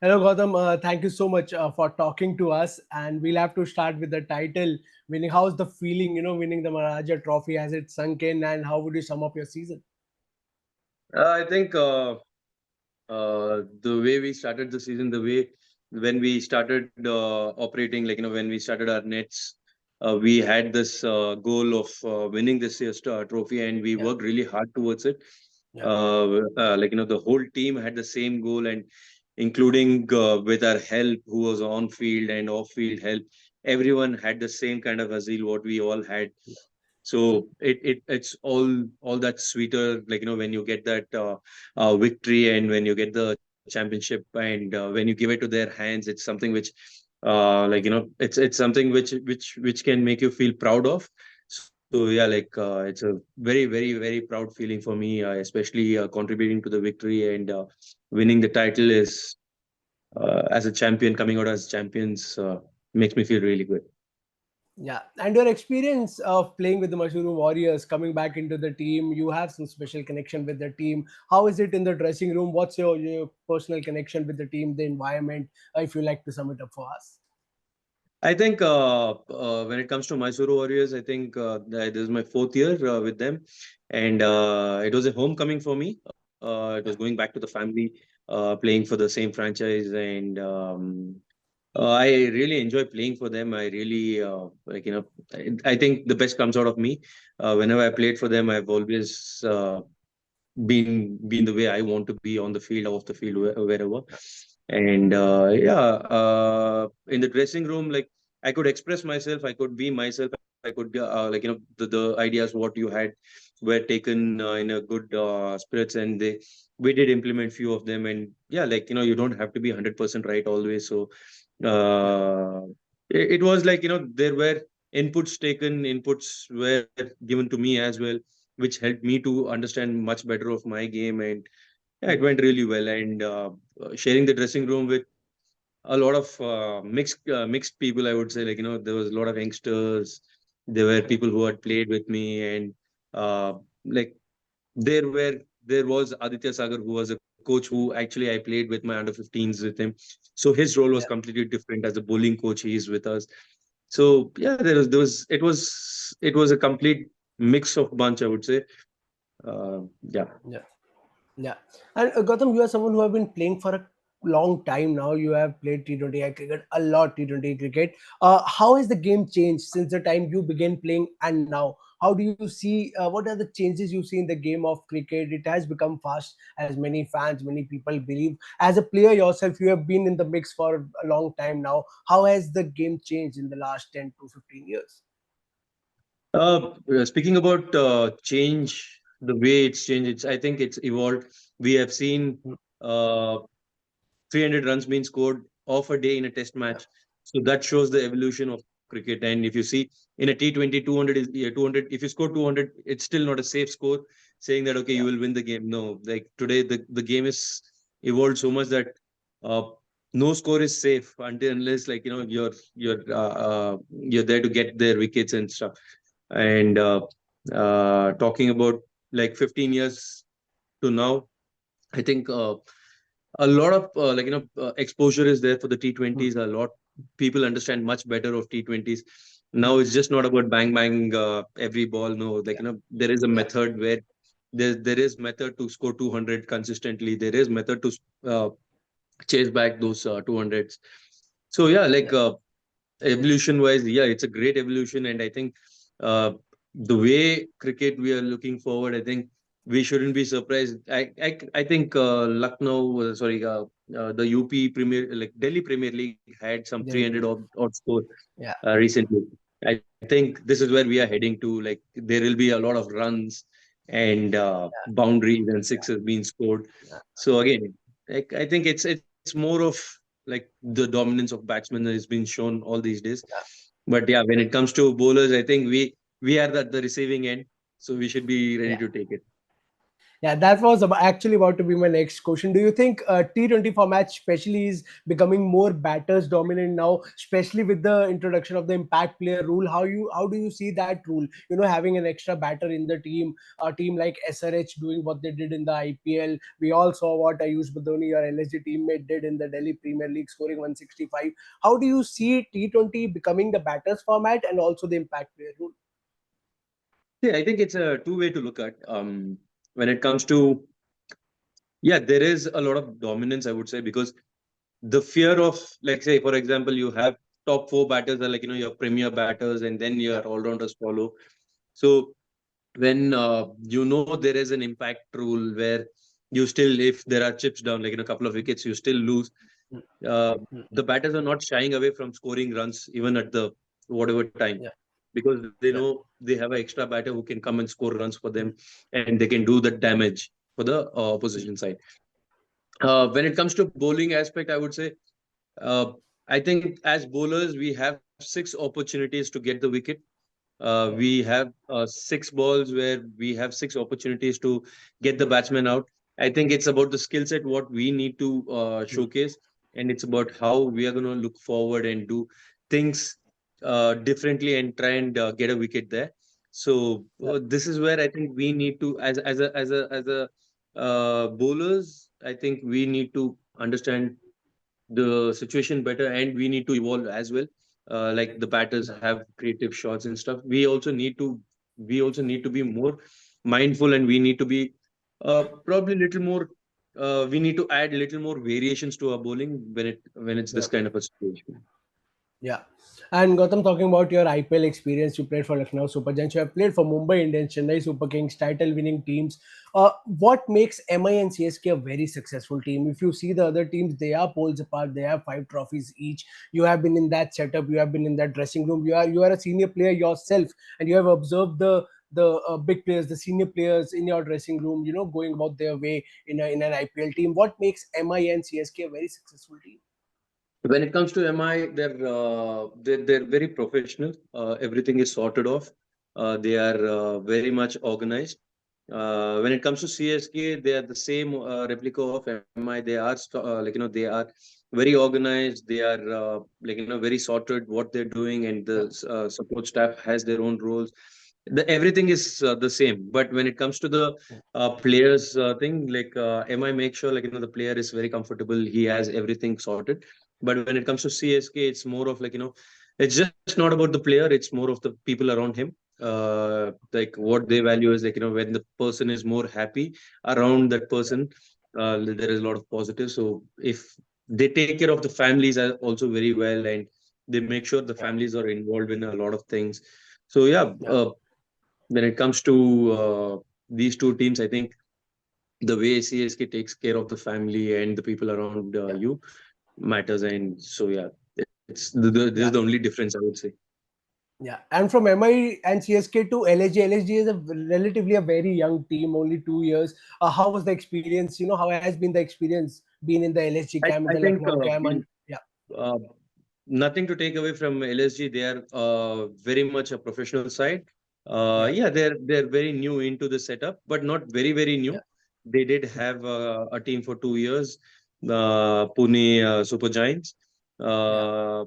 Hello, Gautam. Thank you so much for talking to us. And we'll have to start with the title. Winning, how's the feeling, winning the Maharaja Trophy? Has it sunk in? And how would you sum up your season? I think the way we started the season, the way when we started operating, when we started our nets, we had this goal of winning this year's trophy, and we Yeah, worked really hard towards it. yeah, The whole team had the same goal, and including with our help, who was on field and off field help, everyone had the same kind of zeal what we all had. So it's all that sweeter, when you get that victory, and when you get the championship, and when you give it to their hands, it's something which it's something which can make you feel proud of. So yeah, it's a very proud feeling for me, especially contributing to the victory, and winning the title is as a champion, coming out as champions, makes me feel really good. yeah. And your experience of playing with the Mysuru Warriors, coming back into the team, you have some special connection with the team. How is it in the dressing room? What's your personal connection with the team, the environment? If you like to sum it up for us. I think when it comes to Mysuru Warriors, I think this is my fourth year with them, and it was a homecoming for me. It was Yeah, going back to the family, playing for the same franchise, and I really enjoy playing for them. I really I think the best comes out of me. Whenever I played for them, I've always been the way I want to be on the field, off the field, wherever. And in the dressing room, like I could express myself, I could be myself, I could the ideas what you had were taken in a good spirits, and they we did implement few of them. And yeah, you don't have to be 100% right always. So yeah, uh, it was there were inputs were given to me as well, which helped me to understand much better of my game. And yeah, it mm, went really well. And sharing the dressing room with a lot of mixed people, I would say, there was a lot of youngsters. There were yeah, people who had played with me, and uh, like there was Aditya Sagar, who was a coach who actually I played with my under 15s with him. So his role was yeah. completely different. As a bowling coach, he is with us. So yeah, it was a complete mix of bunch, I would say. Yeah. Yeah. Yeah, and Gautam, you are someone who have been playing for a long time now. You have played T20 cricket a lot, T20 cricket. How has the game changed since the time you began playing and now? How do you see? What are the changes you see in the game of cricket? It has become fast, as many fans, many people believe. As a player yourself, you have been in the mix for a long time now. How has the game changed in the last 10 to 15 years? Speaking about change, the way it's changed, I think it's evolved. We have seen Mm, uh, 300 runs being scored off a day in a test yeah, match. So that shows the evolution of cricket. And if you see in a T20, 200 is 200. If you score 200, it's still not a safe score, saying that okay, you yeah, will win the game. No, like today, the game is evolved so much that uh, no score is safe until unless you're there to get their wickets and stuff. And talking about 15 years to now, I think a lot of exposure is there for the mm, T20s. A lot people understand much better of T20s. Now it's just not about bang bang every ball. No, yeah, there is a yeah, method where there is method to score 200 consistently. There is method to uh, chase back those 200s. So yeah, yeah, evolution wise, yeah, it's a great evolution. And I think uh, the way cricket we are looking forward, I think we shouldn't be surprised. I think Lucknow, sorry, the UP Premier, like Delhi Premier League, had some Delhi 300 Premier. odd score Yeah, recently. I think this is where we are heading to. Like there will be a lot of runs and boundaries and sixes being scored. yeah, So again, I think it's more of the dominance of batsmen is being shown all these days. yeah. But yeah, when it comes to bowlers, I think we are at the receiving end, so we should be ready Yeah. to take it. Yeah, that was actually about to be my next question. Do you think T20 format especially is becoming more batters dominant now, especially with the introduction of the impact player rule? How do you see that rule? You know, having an extra batter in the team, a team like SRH doing what they did in the IPL. We all saw what Ayush Badoni, your LSG teammate, did in the Delhi Premier League, scoring 165. How do you see T20 becoming the batters format and also the impact player rule? Yeah, I think it's a two-way to look at. When it comes to, yeah, there is a lot of dominance, I would say, because the fear of, like, say, for example, you have top four batters are like, your premier batters, and then your Yeah, all-rounders follow. So when there is an impact rule where you still, if there are chips down, like in a couple of wickets, you still lose. mm, Uh, mm, the batters are not shying away from scoring runs even at the whatever time, yeah, because they yeah, know they have an extra batter who can come and score runs for them, mm, and they can do the damage for the mm, opposition side. When it comes to bowling aspect, I would say, uh, I think as bowlers we have six opportunities to get the wicket. yeah, We have six balls where we have six opportunities to get the batsman out. I think it's about the skill set what we need to mm, showcase, and it's about how we are going to look forward and do things differently and try and get a wicket there. So yeah, this is where I think we need to, as a bowlers, I think we need to understand the situation better, and we need to evolve as well. Like the batters yeah, have creative shots and stuff, we also need to be more mindful, and we need to be probably little more, we need to add little more variations to our bowling when it's yeah. this kind of a situation. Yeah. And Gautam, talking about your IPL experience, you played for Lucknow Super Giants, you have played for Mumbai Indians, Chennai Super Kings, title winning teams. What makes MI and CSK a very successful team? If you see the other teams, they are poles apart, they have five trophies each. You have been in that setup, you have been in that dressing room, you are a senior player yourself, and you have observed the big players, the senior players in your dressing room, going about their way in an IPL team. What makes MI and CSK a very successful team? When it comes to MI, they're very professional. Everything is sorted off. They are very much organized. When it comes to CSK, they are the same replica of MI. They are they are very organized. They are very sorted what they're doing, and the Yeah, support staff has their own roles. Everything is the same. But when it comes to the players thing, MI make sure the player is very comfortable. He has everything sorted. But when it comes to CSK, it's more of it's just not about the player. It's more of the people around him. Like what they value is when the person is more happy around that yeah, person, there is a lot of positive. So if they take care of the families also very well, and they make sure the yeah, families are involved in a lot of things. So yeah, yeah, when it comes to these two teams, I think the way CSK takes care of the family and the people around yeah, you matters. And so yeah, this is the yeah. only difference, I would say. Yeah, and from MI and CSK to LSG, LSG is a relatively a very young team, only 2 years. How was the experience? How has been the experience being in the LSG I, camp, in I the think Lucknow camp, we and yeah, uh, nothing to take away from LSG. They are very much a professional side. yeah, Yeah, they're very new into the setup, but not very very yeah, new. They did yeah, have a team for 2 years, Pune Super Giants. yeah, Uh,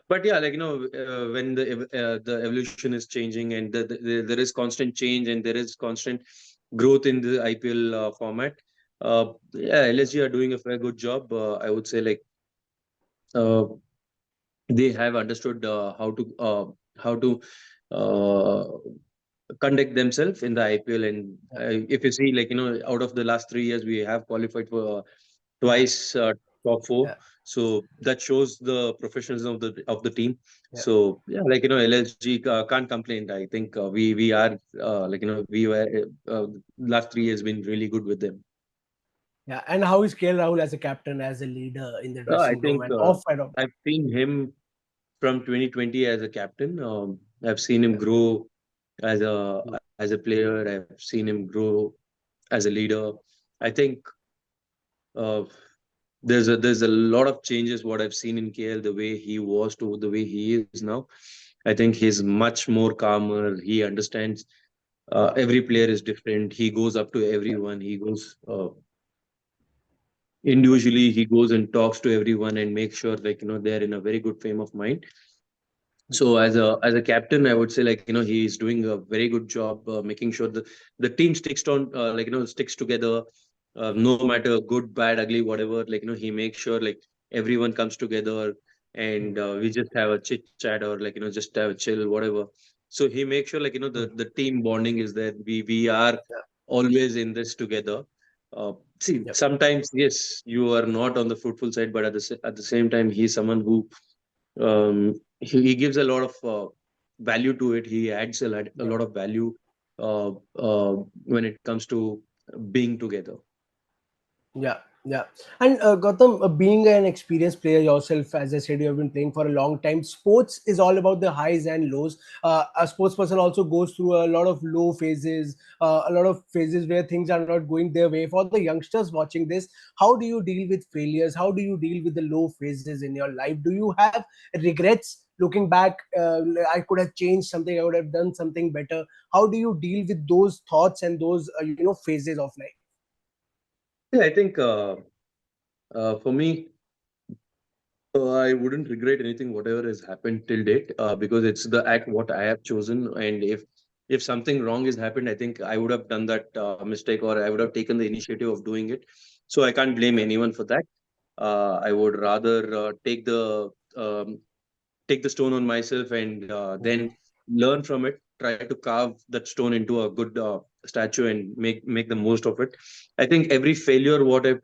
but yeah, when the evolution is changing, and there is constant change, and there is constant growth in the IPL format. Yeah, LSG are doing a very good job. I would say uh, they have understood how to uh, conduct themselves in the IPL. And yeah, if you see, out of the last 3 years, we have qualified for yeah, twice top four. yeah, So that shows the professionalism of the team. yeah, So yeah, LSG can't complain. I think we are we were last 3 years been really good with them. yeah. And how is KL Rahul as a captain, as a leader in the I dressing room think and off and off? I've seen him from 2020 as a captain. I've seen him Yeah, grow as a mm, as a player. I've seen him grow as a leader. I think uh, there's a lot of changes what I've seen in KL, the way he was to the way he is now. I think he's much more calmer. He understands. Every player is different. He goes up to everyone. He goes individually. He goes and talks to everyone and makes sure, like, they're in a very good frame of mind. So as a captain, I would say, like, he is doing a very good job, making sure the team sticks together, no matter good, bad, ugly, whatever. Like, he makes sure, like, everyone comes together, and we just have a chit chat, or, like, just have a chill, whatever. So he makes sure, like, the team bonding is there. We are Yeah. always in this together. See, Yep. sometimes, yes, you are not on the fruitful side, but at the same time, he's someone who, he gives a lot of value to it. He adds a Yep. lot of value when it comes to being together. Yeah, yeah. And Gautam, being an experienced player yourself, as I said, you have been playing for a long time. Sports is all about the highs and lows. A sports person also goes through a lot of low phases, a lot of phases where things are not going their way. For the youngsters watching this, how do you deal with failures? How do you deal with the low phases in your life? Do you have regrets looking back? I could have changed something. I would have done something better. How do you deal with those thoughts and those phases of life? Yeah, I think for me, I wouldn't regret anything whatever has happened till date, because it's the act what I have chosen. And if something wrong has happened, I think I would have done that mistake, or I would have taken the initiative of doing it. So I can't blame Yeah, anyone for that. I would rather um, take the stone on myself, and then learn from it, try to carve that stone into a good statue, and make the most of it. I think every failure what I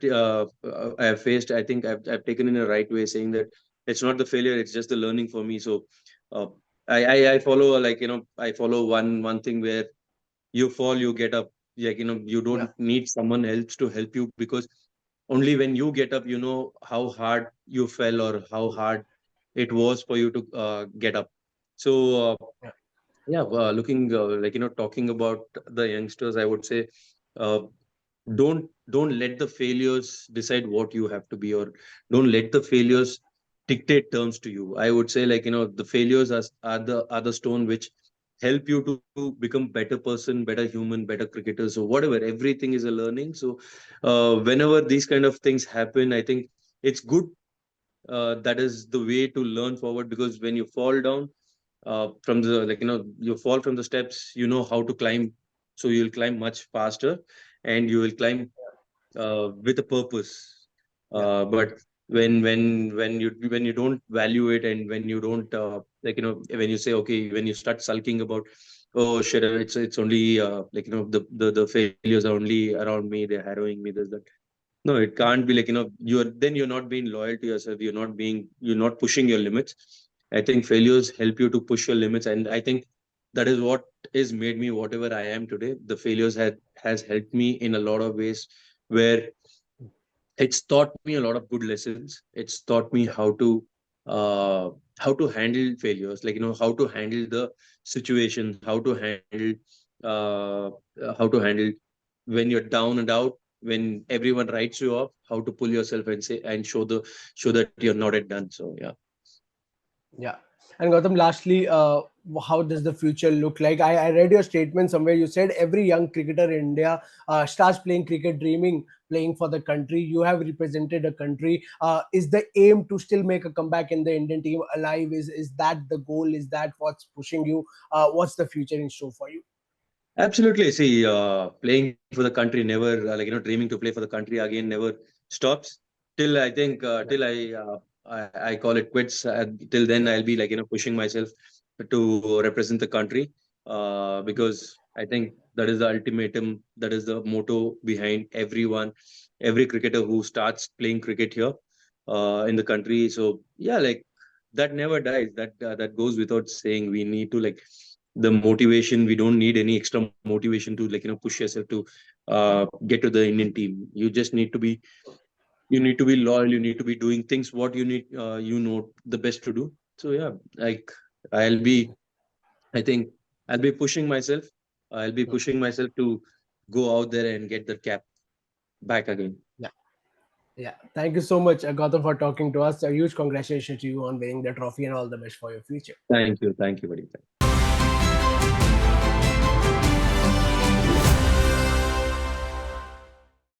have faced, I think I've taken in a right way, saying that it's not the failure, it's just the learning for me. So uh, I follow, like, I follow one thing where you fall, you get up. Like, you yeah, don't need someone else to help you, because only when you get up, you know how hard you fell, or how hard it was for you to get up. So yeah, yeah, looking talking about the youngsters, I would say, uh, don't let the failures decide what you have to be, or don't let the failures dictate terms to you. I would say, like, the failures are the stone which help you to become better person, better human, better cricketer. So whatever, everything is a learning. So whenever these kind of things happen, I think it's good. That is the way to learn forward, because when you fall down from the, you fall from the steps, you know how to climb. So you'll climb much faster, and you will climb with a purpose. yeah, But when you don't value it, and when you don't when you say, okay, when you start sulking about, oh shit, it's only the failures are only around me, they're harrowing me, this, that. No, it can't be, you're not being loyal to yourself. You're not pushing your limits. I think failures help you to push your limits, and I think that is what is made me whatever I am today. The failures has helped me in a lot of ways, where it's taught me a lot of good lessons. It's taught me yeah, uh how to handle failures, how to handle the situation, how to handle when you're down and out, when everyone writes you off, how to pull yourself and say and show that you're not yet done. So yeah. yeah. And Gautam, lastly, how does the future look like? I read your statement somewhere. You said every young cricketer in India starts playing cricket, dreaming playing for the country. You have represented a country. Is the aim to still make a comeback in the Indian team alive? Is that the goal? Is that what's pushing you? What's the future in store for you? Absolutely. See, playing for the country never, dreaming to play for the country again never stops. Till I think, Yeah, till I call it quits. Till then, yeah, I'll be, pushing myself to represent the country. Because I think that is the ultimatum. That is the motto behind every cricketer who starts playing cricket here, in the country. So yeah, like, that never dies. That goes without saying. We need to, the motivation. We don't need any extra motivation to, push yourself to get to the Indian team. You need to be loyal. You need to be doing things what you need, the best to do. So yeah, like, I'll be I think I'll be pushing myself. I'll be pushing myself to go out there and get the cap back again. yeah. Yeah. Thank you so much, Gautam, for talking to us. A huge congratulations to you on winning the trophy and all the best for your future. Thank you, buddy.